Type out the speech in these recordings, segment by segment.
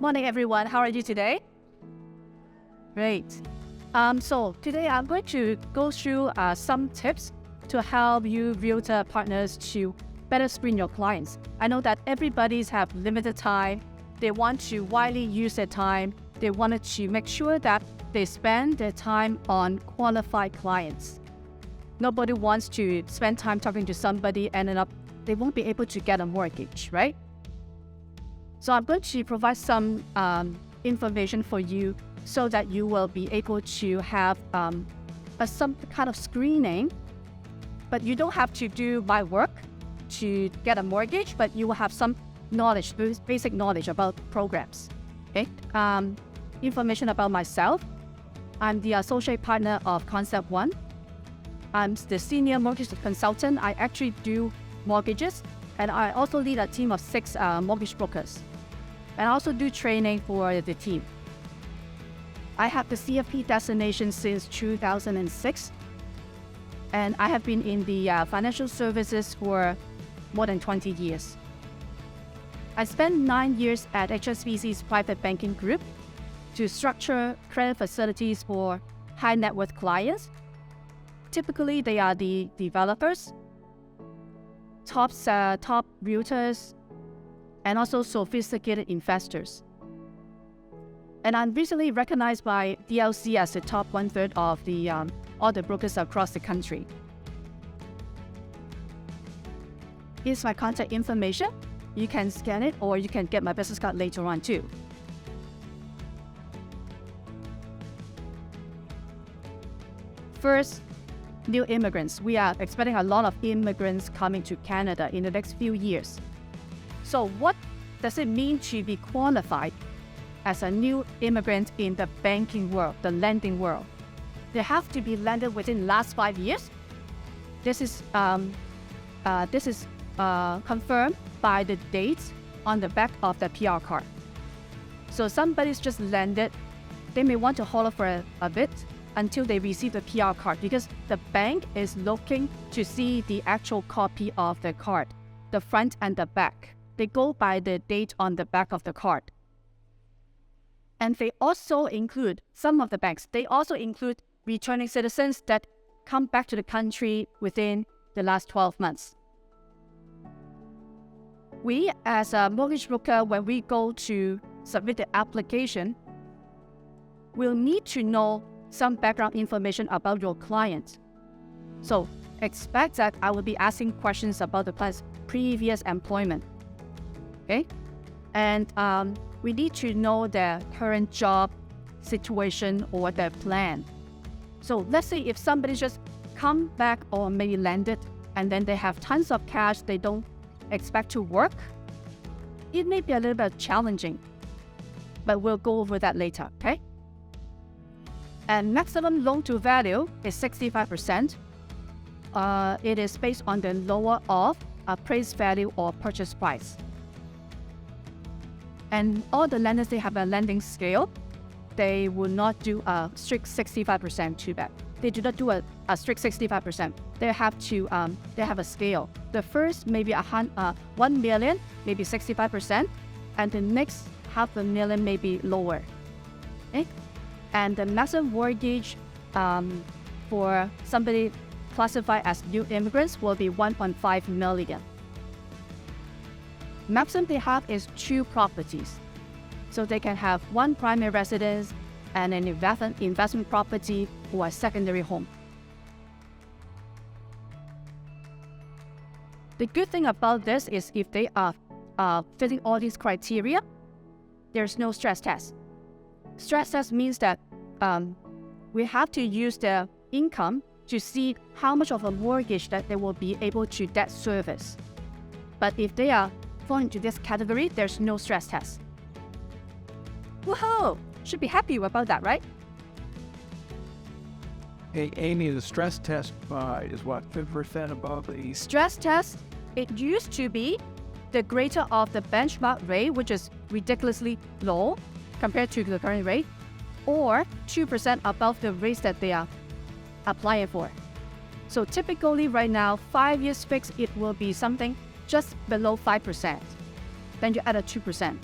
Morning, everyone. How are you today? Great. So today I'm going to go through some tips to help you realtor partners to better screen your clients. I know that everybody's have limited time. They want to widely use their time. They wanted to make sure that they spend their time on qualified clients. Nobody wants to spend time talking to somebody and end up they won't be able to get a mortgage, right? So I'm going to provide some information for you so that you will be able to have some kind of screening, but you don't have to do my work to get a mortgage, but you will have some knowledge, basic knowledge about programs. Okay. Information about myself. I'm the associate partner of Concept One. I'm the senior mortgage consultant. I actually do mortgages, and I also lead a team of 6 mortgage brokers. And I also do training for the team. I have the CFP designation since 2006, and I have been in the financial services for more than 20 years. I spent 9 years at HSBC's private banking group to structure credit facilities for high net worth clients. Typically, they are the developers, top realtors, and also sophisticated investors. And I'm recently recognized by DLC as the top 1/3 of the all the brokers across the country. Here's my contact information. You can scan it, or you can get my business card later on too. First, new immigrants. We are expecting a lot of immigrants coming to Canada in the next few years. So what does it mean to be qualified as a new immigrant in the banking world, the lending world? They have to be lended within the last 5 years. This is confirmed by the dates on the back of the PR card. So somebody's just landed, they may want to hold it for a bit until they receive the PR card, because the bank is looking to see the actual copy of the card, the front and the back. They go by the date on the back of the card. And they also include, some of the banks, they also include returning citizens that come back to the country within the last 12 months. We, as a mortgage broker, when we go to submit the application, we'll need to know some background information about your client. So expect that I will be asking questions about the client's previous employment. Okay? And we need to know their current job situation or their plan. So let's say if somebody just come back or maybe landed and then they have tons of cash, they don't expect to work, it may be a little bit challenging, but we'll go over that later, okay? And maximum loan to value is 65%. It is based on the lower of appraised value or purchase price. And all the lenders, they have a lending scale. They will not do a strict 65% too bad. They do not do a strict 65%. They have a scale. The first maybe 1 million, maybe 65%, and the next $500,000 may be lower. Okay? And the maximum mortgage for somebody classified as new immigrants will be 1.5 million. Maximum they have is 2 properties. So they can have 1 primary residence and an investment property or a secondary home. The good thing about this is if they are fitting all these criteria, there's no stress test. Stress test means that we have to use their income to see how much of a mortgage that they will be able to debt service. But if they are falling into this category, there's no stress test. Woohoo! Should be happy about that, right? Hey, Amy, the stress test is what, 50% above the... Stress test, it used to be the greater of the benchmark rate, which is ridiculously low compared to the current rate, or 2% above the rates that they are applying for. So typically right now, 5 years fixed, it will be something just below 5%. Then you add a 2%.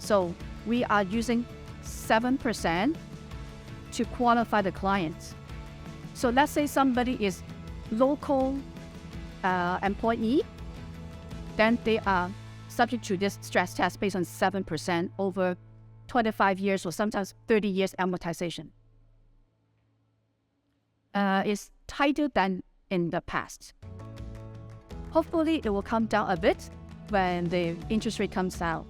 So we are using 7% to qualify the client. So let's say somebody is local employee, then they are subject to this stress test based on 7% over 25 years or sometimes 30 years amortization. It's tighter than in the past. Hopefully, it will come down a bit when the interest rate comes down.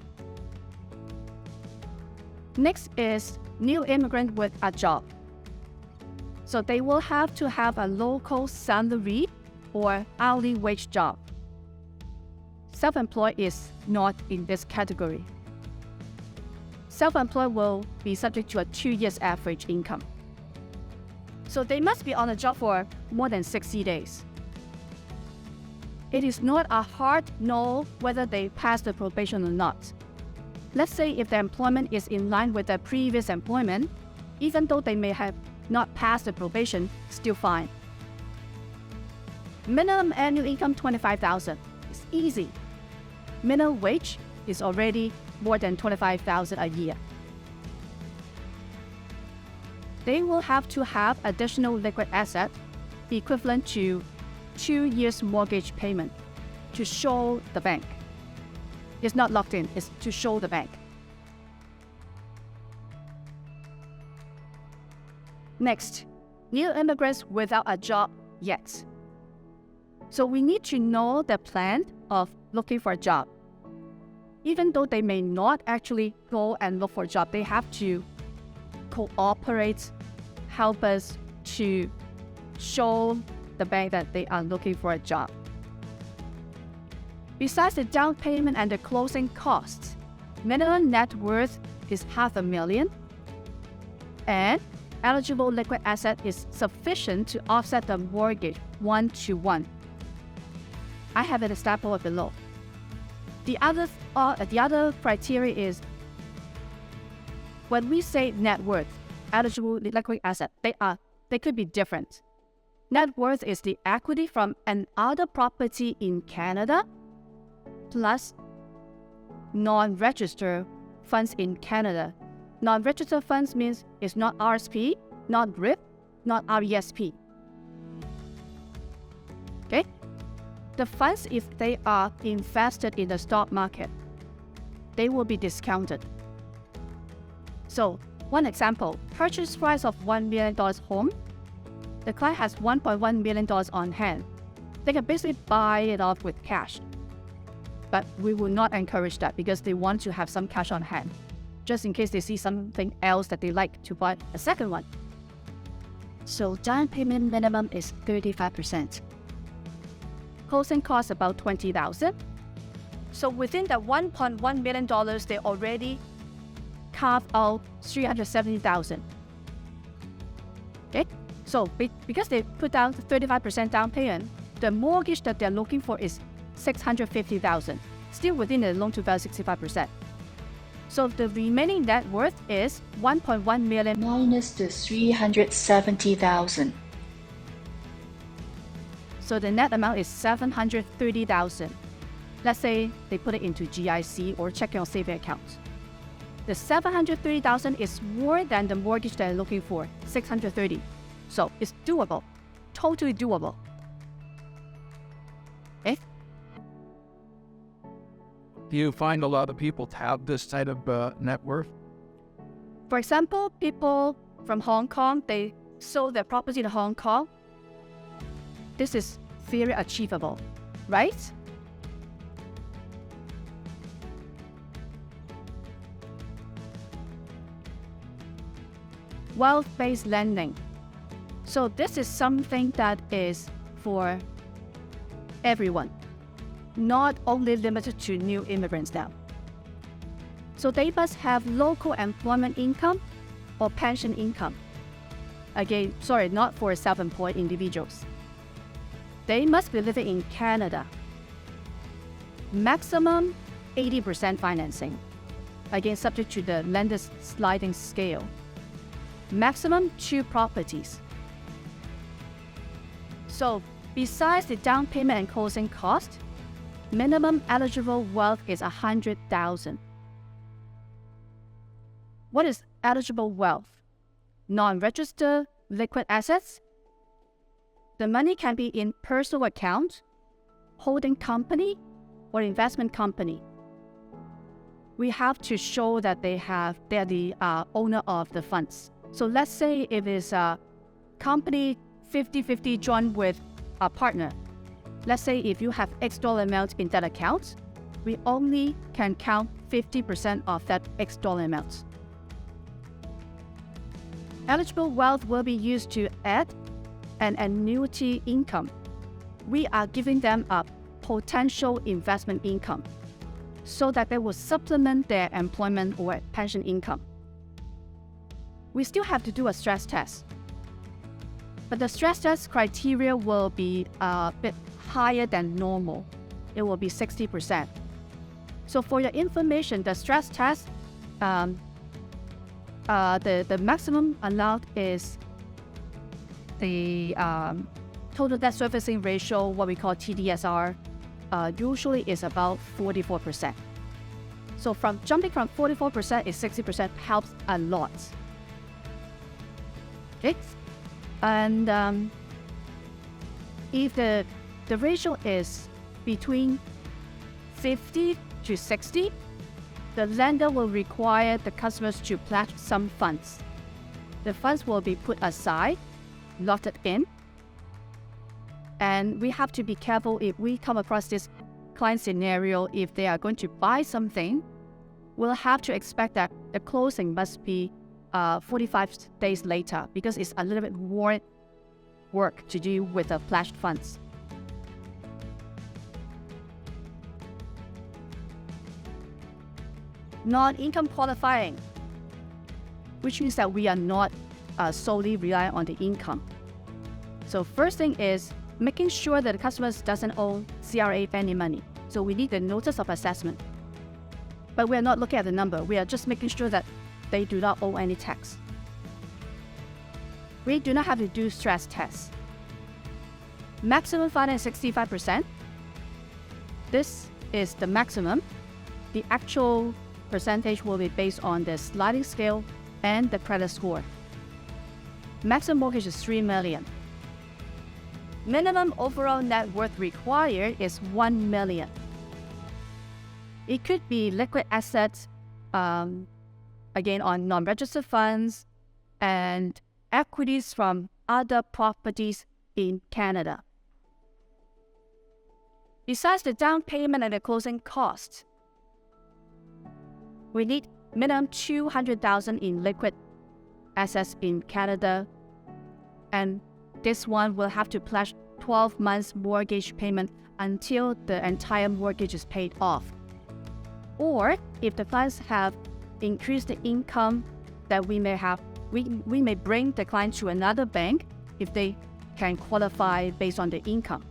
Next is new immigrant with a job. So they will have to have a local salary or hourly wage job. Self-employed is not in this category. Self-employed will be subject to a 2 years average income. So they must be on a job for more than 60 days. It is not a hard no whether they pass the probation or not. Let's say if the employment is in line with their previous employment, even though they may have not passed the probation, still fine. Minimum annual income $25,000. It's easy. Minimum wage is already more than $25,000 a year. They will have to have additional liquid asset equivalent to 2 years mortgage payment to show the bank. It's not locked in, it's to show the bank. Next, new immigrants without a job yet. So we need to know the plan of looking for a job. Even though they may not actually go and look for a job, they have to cooperate, help us to show the bank that they are looking for a job. Besides the down payment and the closing costs, minimum net worth is $500,000, and eligible liquid asset is sufficient to offset the mortgage 1-to-1. I have it established below. The other criteria is when we say net worth, eligible liquid asset, they could be different. Net worth is the equity from another property in Canada plus non-registered funds in Canada. Non-registered funds means it's not RSP, not RIP, not RESP. Okay? The funds, if they are invested in the stock market, they will be discounted. So, one example, purchase price of $1 million home, the client has $1.1 million on hand. They can basically buy it off with cash. But we will not encourage that because they want to have some cash on hand, just in case they see something else that they like to buy a second one. So down payment minimum is 35%. Closing costs about $20,000. So within the $1.1 million, they already carved out $370,000. Okay, so because they put down 35% down payment, the mortgage that they're looking for is $650,000, still within the loan-to-value 65%. So the remaining net worth is $1.1 million minus the $370,000. So the net amount is $730,000. Let's say they put it into GIC or checking or saving account. The $730,000 is more than the mortgage they're looking for, $630,000. So it's doable, totally doable. Okay? Do you find a lot of people have this type of net worth? For example, people from Hong Kong, they sold their property in Hong Kong. This is very achievable, right? Wealth-based lending. So this is something that is for everyone, not only limited to new immigrants now. So they must have local employment income or pension income. Again, sorry, not for self-employed individuals. They must be living in Canada. Maximum 80% financing. Again, subject to the lender's sliding scale. Maximum 2 properties. So besides the down payment and closing cost, minimum eligible wealth is $100,000. What is eligible wealth? Non-registered liquid assets. The money can be in personal account, holding company, or investment company. We have to show that they're the owner of the funds. So let's say if it's a company 50-50 joined with a partner. Let's say if you have X dollar amount in that account, we only can count 50% of that X dollar amount. Eligible wealth will be used to add an annuity income. We are giving them a potential investment income so that they will supplement their employment or pension income. We still have to do a stress test, but the stress test criteria will be a bit higher than normal. It will be 60%. So for your information, the stress test, the maximum allowed is the total debt servicing ratio, what we call TDSR, usually is about 44%. So jumping from 44% is 60% helps a lot. Okay, and if the ratio is between 50 to 60, the lender will require the customers to pledge some funds. The funds will be put aside, locked in, and we have to be careful if we come across this client scenario. If they are going to buy something, we'll have to expect that the closing must be 45 days later, because it's a little bit more work to do with the pledged funds. Non-income qualifying, which means that we are not solely relying on the income. So first thing is making sure that the customer doesn't owe CRA any money. So we need the notice of assessment. But we are not looking at the number. We are just making sure that they do not owe any tax. We do not have to do stress tests. Maximum finance 65%. This is the maximum. The actual percentage will be based on the sliding scale and the credit score. Maximum mortgage is $3 million. Minimum overall net worth required is $1 million. It could be liquid assets, again on non-registered funds, and equities from other properties in Canada. Besides the down payment and the closing costs, we need minimum $200,000 in liquid assets in Canada, and this one will have to pledge 12 months mortgage payment until the entire mortgage is paid off. Or if the funds have increased the income that we may have, we may bring the client to another bank if they can qualify based on the income.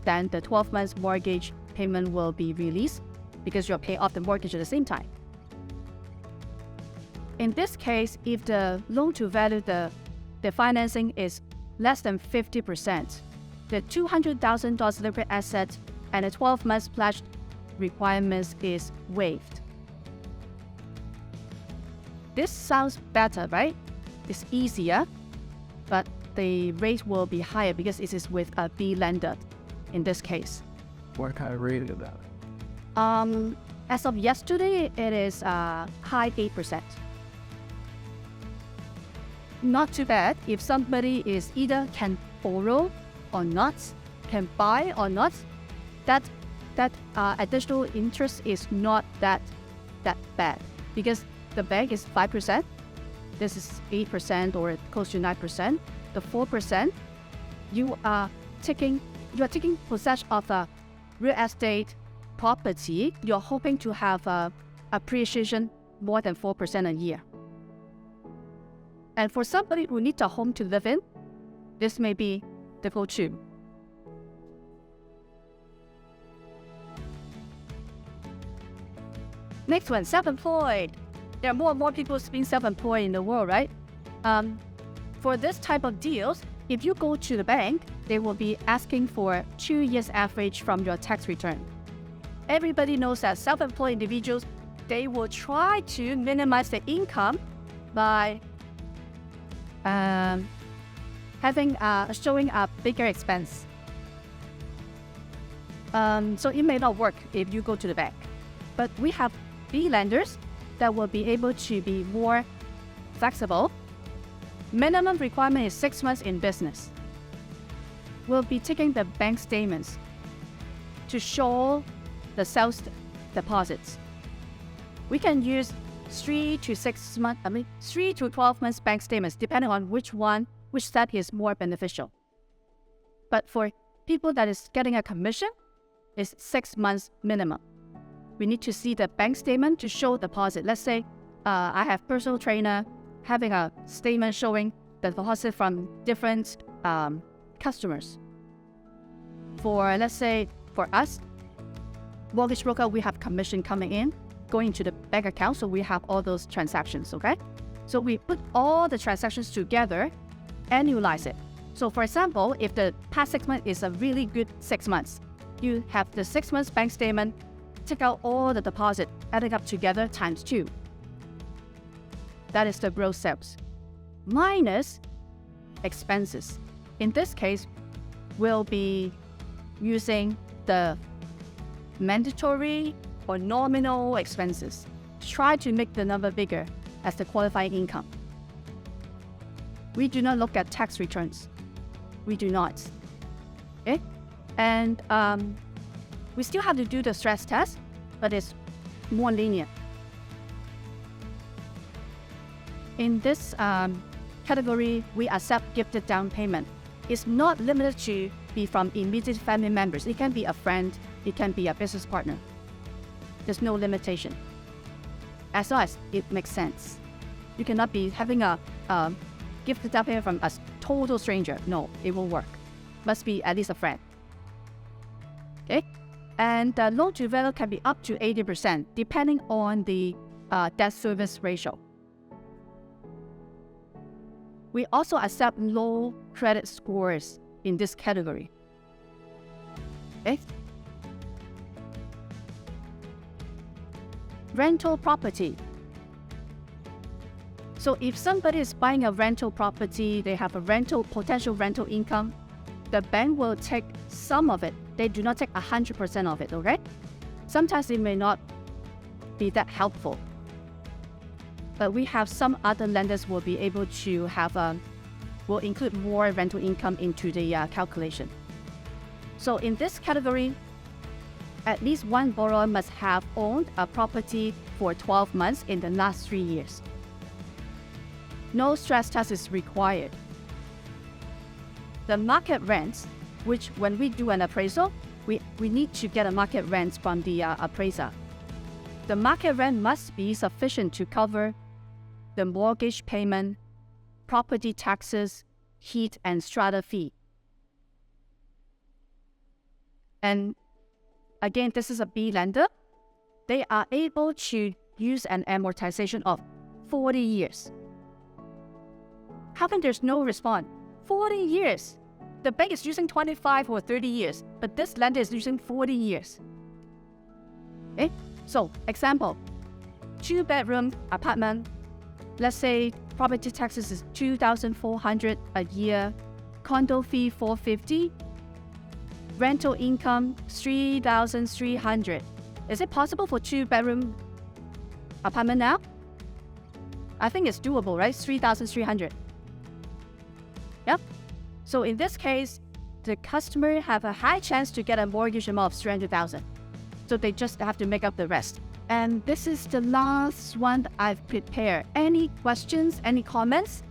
Then the 12 months mortgage payment will be released because you're paying off the mortgage at the same time. In this case, if the loan to value, the financing is less than 50%, the $200,000 liquid asset and the 12 months pledge requirements is waived. This sounds better, right? It's easier, but the rate will be higher because it is with a B lender in this case. What kind of rate is that? As of yesterday, it is high 8%. Not too bad if somebody is either can borrow or not, can buy or not. That additional interest is not that bad because the bank is 5%. This is 8% or close to 9%. The 4%, you are taking possession of a real estate property. You're hoping to have appreciation more than 4% a year. And for somebody who needs a home to live in, this may be difficult too. Next one, self-employed. There are more and more people being self-employed in the world, right? For this type of deals, if you go to the bank, they will be asking for 2 years average from your tax return. Everybody knows that self-employed individuals, they will try to minimize the income by showing a bigger expense. So it may not work if you go to the bank. But we have B lenders that will be able to be more flexible. Minimum requirement is 6 months in business. We'll be taking the bank statements to show the sales deposits. We can use 3 to 12 months bank statements, depending on which set is more beneficial. But for people that is getting a commission, it's 6 months minimum. We need to see the bank statement to show deposit. Let's say I have personal trainer having a statement showing the deposit from different customers. Let's say for us, mortgage broker, we have commission coming in, going into the bank account, so we have all those transactions, okay? So we put all the transactions together, annualize it. So for example, if the past 6 months is a really good 6 months, you have the 6 months bank statement, take out all the deposit, adding up together times 2. That is the gross sales. Minus expenses. In this case, we'll be using the mandatory or nominal expenses. Try to make the number bigger as the qualifying income. We do not look at tax returns. We do not. Okay? And we still have to do the stress test, but it's more lenient. In this category, we accept gifted down payment. It's not limited to be from immediate family members. It can be a friend, it can be a business partner. There's no limitation. As long as it makes sense. You cannot be having a gifted down payment from a total stranger. No, it won't work. Must be at least a friend. Okay? And the loan to value can be up to 80%, depending on the debt service ratio. We also accept low credit scores in this category. Okay? Rental property. So if somebody is buying a rental property, they have a potential rental income, the bank will take some of it. They do not take 100% of it, okay? Sometimes it may not be that helpful. But we have some other lenders will be able to will include more rental income into the calculation. So in this category, at least one borrower must have owned a property for 12 months in the last 3 years. No stress test is required. The market rents, which when we do an appraisal, we need to get a market rent from the appraiser. The market rent must be sufficient to cover the mortgage payment, property taxes, heat and strata fee. And again, this is a B lender. They are able to use an amortization of 40 years. How come there's no response? 40 years. The bank is using 25 or 30 years, but this lender is using 40 years. Okay? So, example, 2-bedroom apartment. Let's say property taxes is $2,400 a year, condo fee $450, rental income $3,300. Is it possible for 2-bedroom apartment now? I think it's doable, right? $3,300. Yep. So in this case, the customer have a high chance to get a mortgage amount of $300,000. So they just have to make up the rest. And this is the last one I've prepared. Any questions, any comments?